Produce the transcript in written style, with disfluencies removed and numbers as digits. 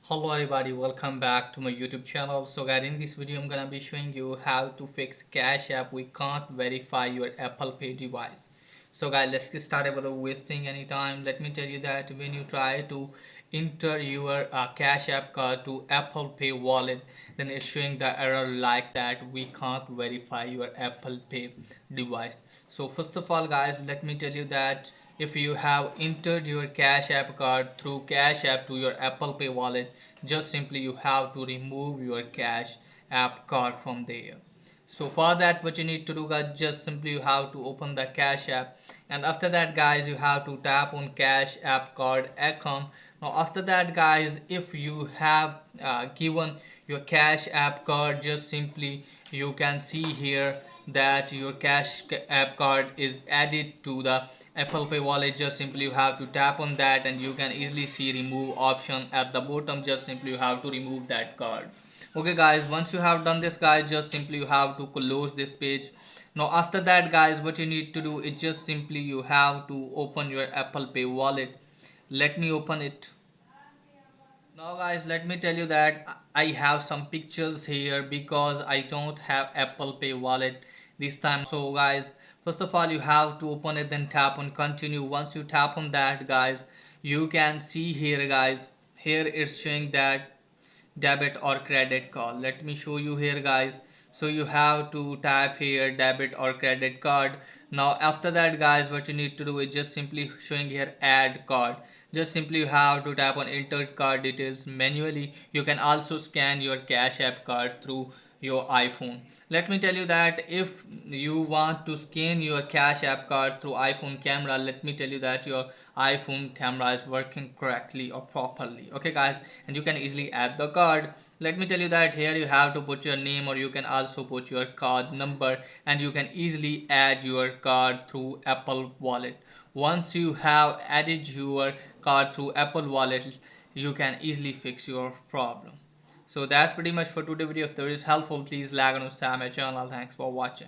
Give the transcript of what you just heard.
Hello everybody, welcome back to my YouTube channel. So guys, in this video I'm gonna be showing you how to fix Cash App we can't verify your Apple Pay device. So guys, let's get started without wasting any time. Let me tell you that when you try to enter your Cash App card to Apple Pay wallet, then it's showing the error like that we can't verify your Apple Pay device. So first of all guys, let me tell you that if you have entered your Cash App card through Cash App to your Apple Pay wallet, just simply you have to remove your Cash App card from there. So for that what you need to do guys, just simply you have to open the Cash App, and after that guys you have to tap on Cash App card account. Now after that guys, if you have given your Cash App card, just simply you can see here that your Cash App card is added to the Apple Pay wallet. Just simply you have to tap on that and you can easily see remove option at the bottom. Just simply you have to remove that card. Okay guys, once you have done this guys, just simply you have to close this page. Now after that guys, what you need to do is just simply you have to open your Apple Pay wallet. Let me open it. Now guys, let me tell you that I have some pictures here because I don't have Apple Pay wallet this time. So guys, first of all you have to open it, then tap on continue. Once you tap on that guys, you can see here guys, here it's showing that debit or credit card. Let me show you here guys. So you have to tap here debit or credit card. Now after that guys, what you need to do is just simply showing here add card. Just simply you have to tap on enter card details manually. You can also scan your Cash App card through your iPhone. Let me tell you that if you want to scan your Cash App card through iPhone camera, let me tell you that your iPhone camera is working correctly or properly. Okay guys, and you can easily add the card. Let me tell you that here you have to put your name, or you can also put your card number, and you can easily add your card through Apple Wallet. Once you have added your card through Apple Wallet, you can easily fix your problem. So that's pretty much for today's video. If there is helpful, please like and subscribe my channel. Thanks for watching.